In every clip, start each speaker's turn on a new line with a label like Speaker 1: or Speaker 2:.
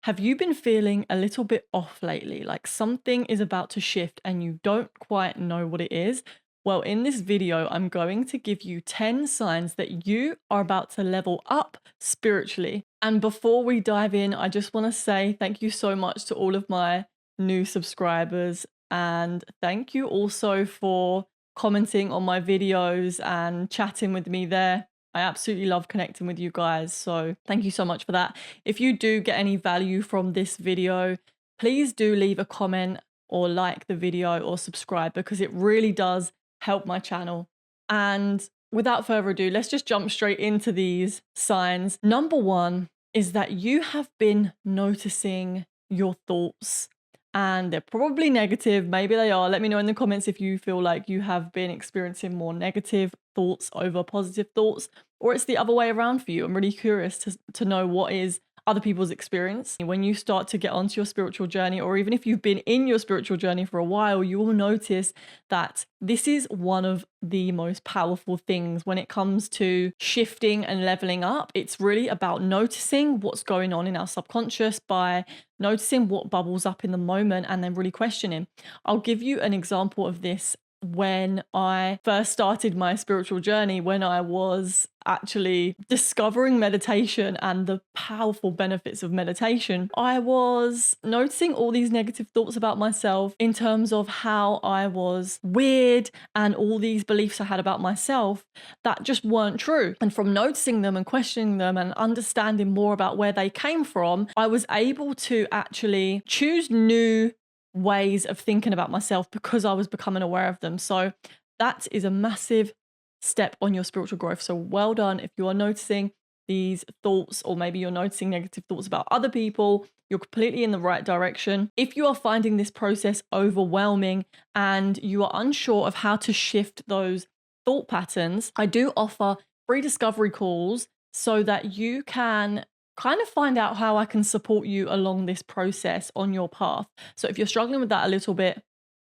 Speaker 1: Have you been feeling a little bit off lately? Like something is about to shift and you don't quite know what it is? Well, in this video, I'm going to give you 10 signs that you are about to level up spiritually. And before we dive in, I just want to say thank you so much to all of my new subscribers. And thank you also for commenting on my videos and chatting with me there. I absolutely love connecting with you guys. So thank you so much for that. If you do get any value from this video, please do leave a comment or like the video or subscribe because it really does help my channel. And without further ado, let's just jump straight into these signs. Number one is that you have been noticing your thoughts and they're probably negative. Maybe they are. Let me know in the comments if you feel like you have been experiencing more negative thoughts over positive thoughts, or it's the other way around for you. I'm really curious to know what is other people's experience. When you start to get onto your spiritual journey, or even if you've been in your spiritual journey for a while, you will notice that this is one of the most powerful things when it comes to shifting and leveling up. It's really about noticing what's going on in our subconscious by noticing what bubbles up in the moment and then really questioning. I'll give you an example of this when I first started my spiritual journey, when I was actually discovering meditation and the powerful benefits of meditation. I was noticing all these negative thoughts about myself in terms of how I was weird and all these beliefs I had about myself that just weren't true. And from noticing them and questioning them and understanding more about where they came from, I was able to actually choose new ways of thinking about myself because I was becoming aware of them. So that is a massive step on your spiritual growth. So well done if you are noticing these thoughts, or maybe you're noticing negative thoughts about other people. You're completely in the right direction. If you are finding this process overwhelming and you are unsure of how to shift those thought patterns, I do offer free discovery calls so that you can kind of find out how I can support you along this process on your path. So if you're struggling with that a little bit,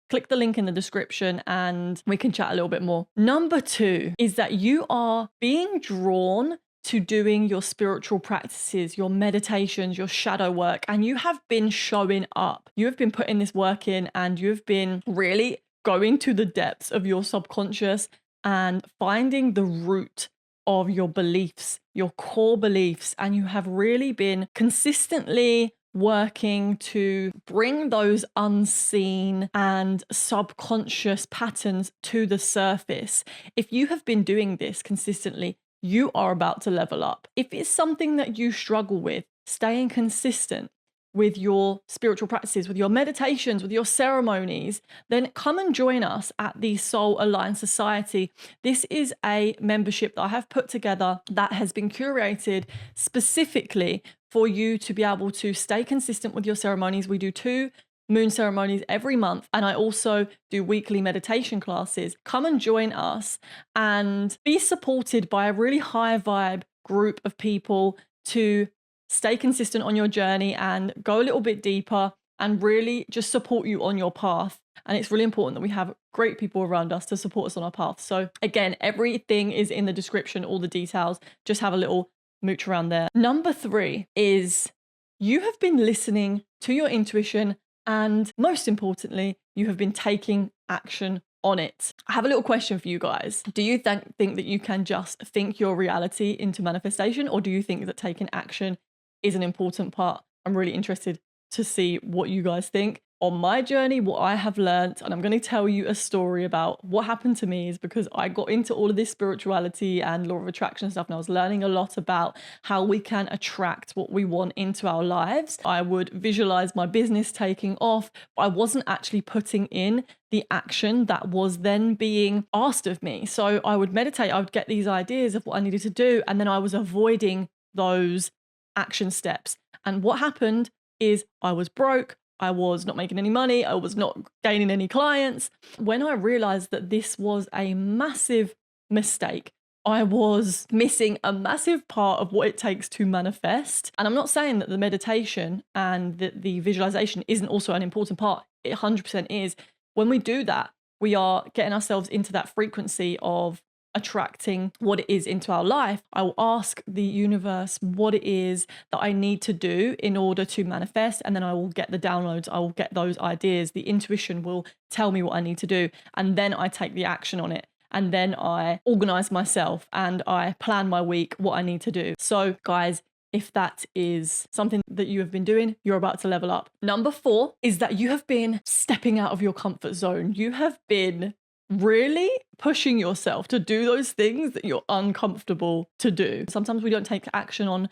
Speaker 1: click the link in the description and we can chat a little bit more. Number two is that you are being drawn to doing your spiritual practices, your meditations, your shadow work, and you have been showing up. You have been putting this work in and you've been really going to the depths of your subconscious and finding the root of your beliefs, your core beliefs, and you have really been consistently working to bring those unseen and subconscious patterns to the surface. If you have been doing this consistently, you are about to level up. If it's something that you struggle with, staying consistent with your spiritual practices, with your meditations, with your ceremonies, then come and join us at the Soul Aligned Society. This is a membership that I have put together that has been curated specifically for you to be able to stay consistent with your ceremonies. We do 2 moon ceremonies every month, and I also do weekly meditation classes. Come and join us and be supported by a really high vibe group of people to stay consistent on your journey and go a little bit deeper and really just support you on your path. And it's really important that we have great people around us to support us on our path. So again, everything is in the description, all the details. Just have a little mooch around there. Number 3 is you have been listening to your intuition, and most importantly, you have been taking action on it. I have a little question for you guys. Do you think that you can just think your reality into manifestation, or do you think that taking action is an important part? I'm really interested to see what you guys think. On my journey, what I have learned, and I'm going to tell you a story about what happened to me, is because I got into all of this spirituality and law of attraction stuff, and I was learning a lot about how we can attract what we want into our lives. I would visualize my business taking off, but I wasn't actually putting in the action that was then being asked of me. So I would meditate, I would get these ideas of what I needed to do, and then I was avoiding those action steps. And what happened is I was broke. I was not making any money. I was not gaining any clients. When I realized that this was a massive mistake, I was missing a massive part of what it takes to manifest. And I'm not saying that the meditation and the visualization isn't also an important part. It 100% is. When we do that, we are getting ourselves into that frequency of attracting what it is into our life, I will ask the universe what it is that I need to do in order to manifest. And then I will get the downloads. I will get those ideas. The intuition will tell me what I need to do. And then I take the action on it. And then I organize myself and I plan my week, what I need to do. So guys, if that is something that you have been doing, you're about to level up. Number 4 is that you have been stepping out of your comfort zone. You have been really pushing yourself to do those things that you're uncomfortable to do. Sometimes we don't take action on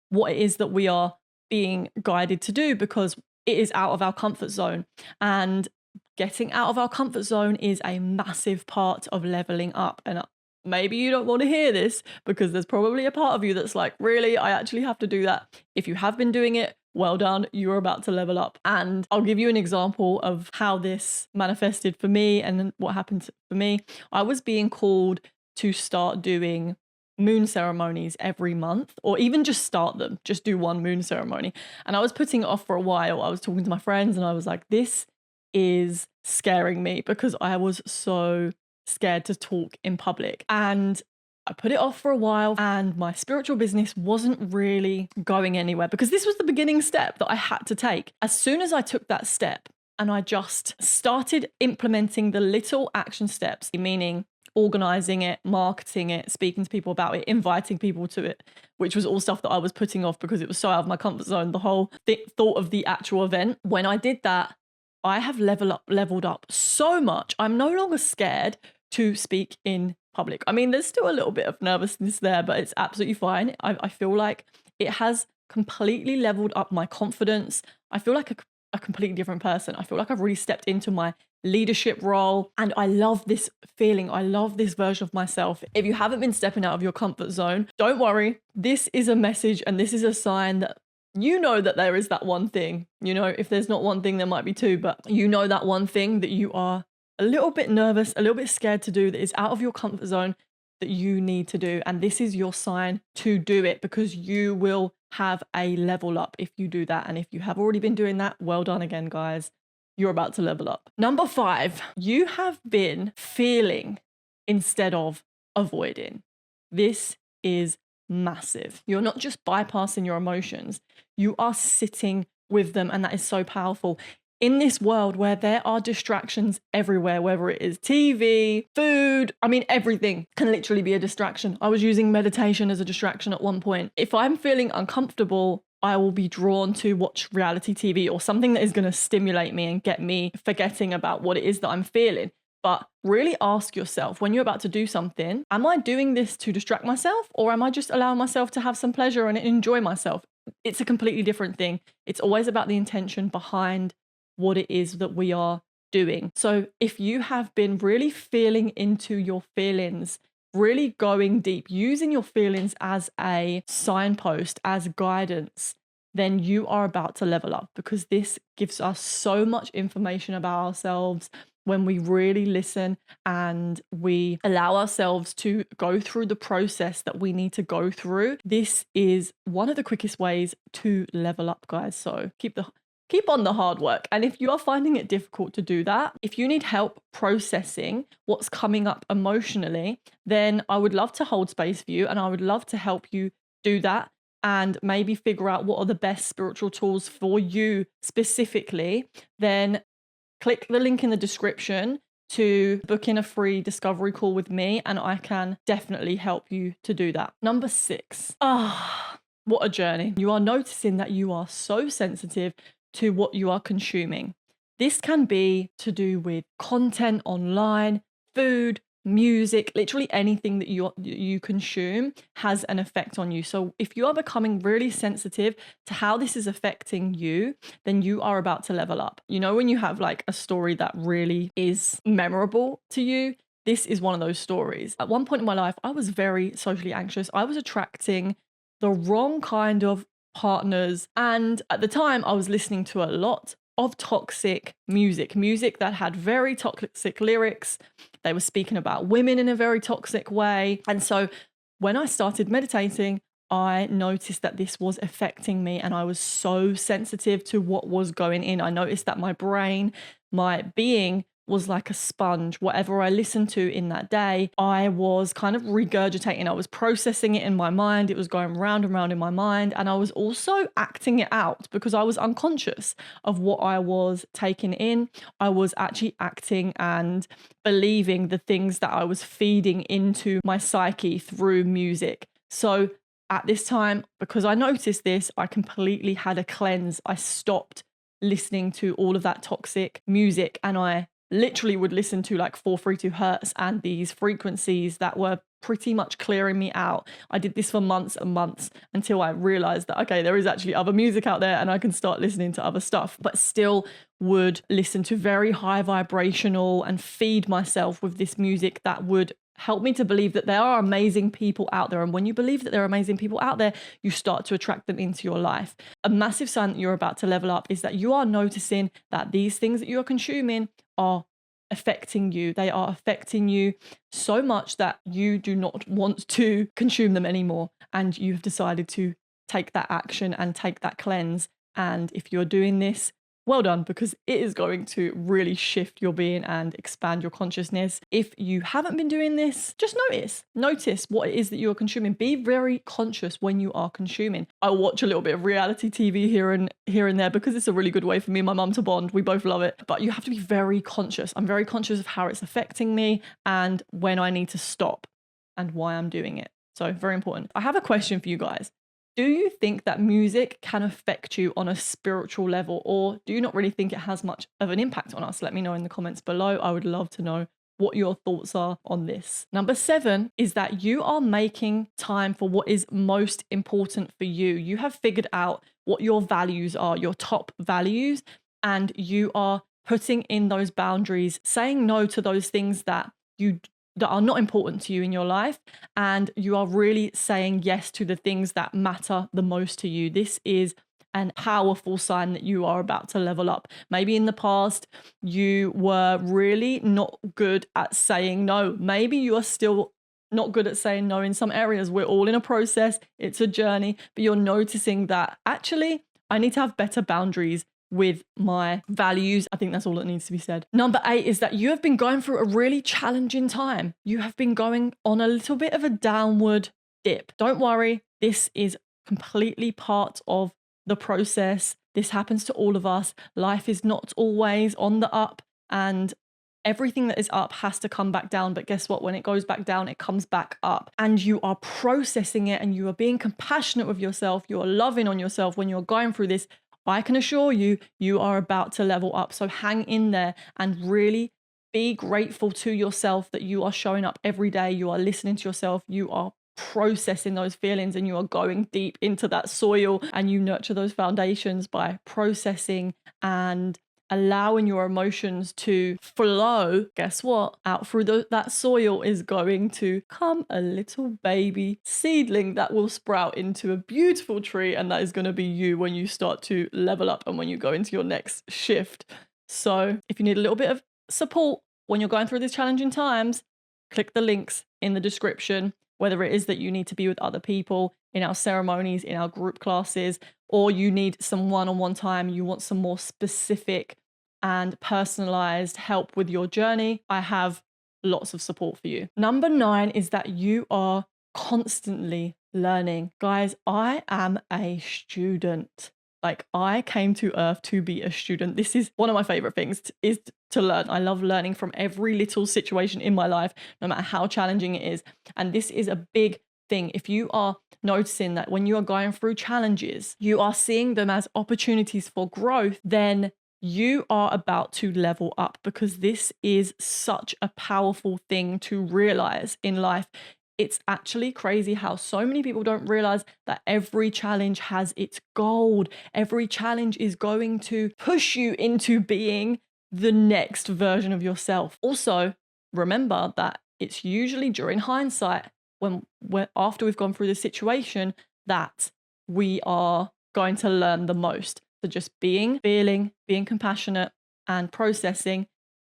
Speaker 1: what it is that we are being guided to do because it is out of our comfort zone. And getting out of our comfort zone is a massive part of leveling up. And maybe you don't want to hear this because there's probably a part of you that's like, really, I actually have to do that. If you have been doing it, well done, you're about to level up. And I'll give you an example of how this manifested for me and what happened for me. I was being called to start doing moon ceremonies every month, or even just start them, just do one moon ceremony. And I was putting it off for a while. I was talking to my friends and I was like, this is scaring me because I was so scared to talk in public. And I put it off for a while and my spiritual business wasn't really going anywhere because this was the beginning step that I had to take. As soon as I took that step and I just started implementing the little action steps, meaning organizing it, marketing it, speaking to people about it, inviting people to it, which was all stuff that I was putting off because it was so out of my comfort zone, the whole thought of the actual event. When I did that, I have leveled up so much. I'm no longer scared to speak in public. I mean, there's still a little bit of nervousness there, but it's absolutely fine. I feel like it has completely leveled up my confidence. I feel like a completely different person. I feel like I've really stepped into my leadership role and I love this feeling. I love this version of myself. If you haven't been stepping out of your comfort zone, don't worry. This is a message and this is a sign that you know that there is that one thing. You know, if there's not one thing, there might be two, but you know that one thing that you are a little bit nervous, a little bit scared to do, that is out of your comfort zone, that you need to do. And this is your sign to do it because you will have a level up if you do that. And if you have already been doing that, well done again, guys. You're about to level up. Number 5, you have been feeling instead of avoiding. This is massive. You're not just bypassing your emotions, you are sitting with them. And that is so powerful. In this world where there are distractions everywhere, whether it is TV, food, I mean, everything can literally be a distraction. I was using meditation as a distraction at one point. If I'm feeling uncomfortable, I will be drawn to watch reality TV or something that is going to stimulate me and get me forgetting about what it is that I'm feeling. But really ask yourself when you're about to do something, am I doing this to distract myself or am I just allowing myself to have some pleasure and enjoy myself? It's a completely different thing. It's always about the intention behind what it is that we are doing. So if you have been really feeling into your feelings, really going deep, using your feelings as a signpost, as guidance, then you are about to level up because this gives us so much information about ourselves when we really listen and we allow ourselves to go through the process that we need to go through. This is one of the quickest ways to level up, guys. So keep on the hard work. And if you are finding it difficult to do that, if you need help processing what's coming up emotionally, then I would love to hold space for you and I would love to help you do that and maybe figure out what are the best spiritual tools for you specifically. Then click the link in the description to book in a free discovery call with me and I can definitely help you to do that. Number 6. What a journey. You are noticing that you are so sensitive to what you are consuming. This can be to do with content online, food, music, literally anything that you consume has an effect on you. So if you are becoming really sensitive to how this is affecting you, then you are about to level up. You know, when you have like a story that really is memorable to you, this is one of those stories. At one point in my life, I was very socially anxious. I was attracting the wrong kind of partners. And at the time, I was listening to a lot of toxic music that had very toxic lyrics. They were speaking about women in a very toxic way. And so when I started meditating, I noticed that this was affecting me and I was so sensitive to what was going in. I noticed that my brain, my being was like a sponge. Whatever I listened to in that day, I was kind of regurgitating. I was processing it in my mind. It was going round and round in my mind. And I was also acting it out because I was unconscious of what I was taking in. I was actually acting and believing the things that I was feeding into my psyche through music. So at this time, because I noticed this, I completely had a cleanse. I stopped listening to all of that toxic music, and I literally would listen to like 432 hertz and these frequencies that were pretty much clearing me out. I did this for months and months until I realized that, okay, there is actually other music out there and I can start listening to other stuff, but still would listen to very high vibrational and feed myself with this music that would help me to believe that there are amazing people out there. And when you believe that there are amazing people out there, you start to attract them into your life. A massive sign that you're about to level up is that you are noticing that these things that you're consuming are affecting you. They are affecting you so much that you do not want to consume them anymore. And you've decided to take that action and take that cleanse. And if you're doing this, well done, because it is going to really shift your being and expand your consciousness. If you haven't been doing this, just notice what it is that you are consuming. Be very conscious when you are consuming. I watch a little bit of reality TV here and there because it's a really good way for me and my mum to bond. We both love it, but you have to be very conscious. I'm very conscious of how it's affecting me and when I need to stop and why I'm doing it. So very important. I have a question for you guys. Do you think that music can affect you on a spiritual level, or do you not really think it has much of an impact on us? Let me know in the comments below. I would love to know what your thoughts are on this. Number 7 is that you are making time for what is most important for you. You have figured out what your values are, your top values, and you are putting in those boundaries, saying no to those things that are not important to you in your life, and you are really saying yes to the things that matter the most to you. This is a powerful sign that you are about to level up. Maybe in the past you were really not good at saying no. Maybe you are still not good at saying no in some areas. We're all in a process. It's a journey, but you're noticing that actually I need to have better boundaries with my values. I think that's all that needs to be said. Number 8 is that you have been going through a really challenging time. You have been going on a little bit of a downward dip. Don't worry, this is completely part of the process. This happens to all of us. Life is not always on the up, and everything that is up has to come back down. But guess what? When it goes back down, it comes back up, and you are processing it and you are being compassionate with yourself. You are loving on yourself when you're going through this. I can assure you, you are about to level up. So hang in there and really be grateful to yourself that you are showing up every day. You are listening to yourself. You are processing those feelings and you are going deep into that soil, and you nurture those foundations by processing and allowing your emotions to flow. Guess what? Out through that soil is going to come a little baby seedling that will sprout into a beautiful tree, and that is going to be you when you start to level up and when you go into your next shift. So if you need a little bit of support when you're going through these challenging times, click the links in the description, whether it is that you need to be with other people in our ceremonies, in our group classes, or you need some one-on-one time, you want some more specific and personalized help with your journey, I have lots of support for you. Number 9 is that you are constantly learning. Guys, I am a student. Like, I came to Earth to be a student. This is one of my favorite things, is to learn. I love learning from every little situation in my life, no matter how challenging it is. And this is a big thing. If you are noticing that when you are going through challenges, you are seeing them as opportunities for growth, then you are about to level up, because this is such a powerful thing to realize in life. It's actually crazy how so many people don't realize that every challenge has its gold. Every challenge is going to push you into being the next version of yourself. Also, remember that it's usually during hindsight, when after we've gone through the situation, that we are going to learn the most. So just feeling, being compassionate and processing,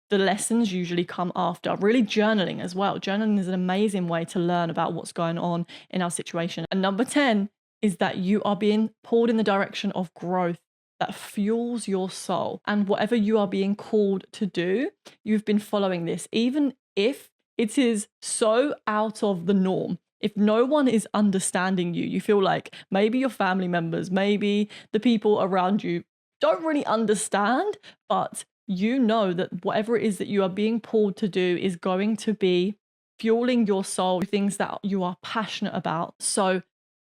Speaker 1: the lessons usually come after. Really journaling as well. Journaling is an amazing way to learn about what's going on in our situation. And number 10 is that you are being pulled in the direction of growth, that fuels your soul. And whatever you are being called to do, you've been following this, even if it is so out of the norm. If no one is understanding you, you feel like maybe your family members, maybe the people around you don't really understand, but you know that whatever it is that you are being pulled to do is going to be fueling your soul, things that you are passionate about. So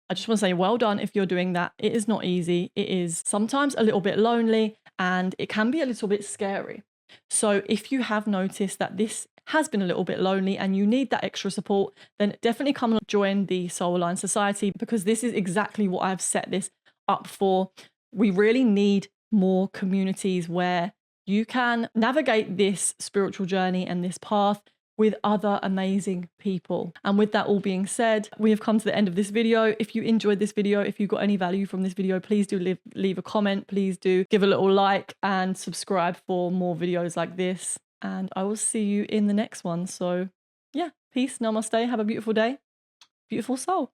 Speaker 1: I just want to say well done if you're doing that. It is not easy. It is sometimes a little bit lonely and it can be a little bit scary. So if you have noticed that this has been a little bit lonely and you need that extra support, then definitely come and join the Soul Aligned Society, because this is exactly what I've set this up for. We really need more communities where you can navigate this spiritual journey and this path with other amazing people. And with that all being said, we have come to the end of this video. If you enjoyed this video, if you got any value from this video, please do leave a comment. Please do give a little like and subscribe for more videos like this. And I will see you in the next one. So yeah, peace, namaste, have a beautiful day, beautiful soul.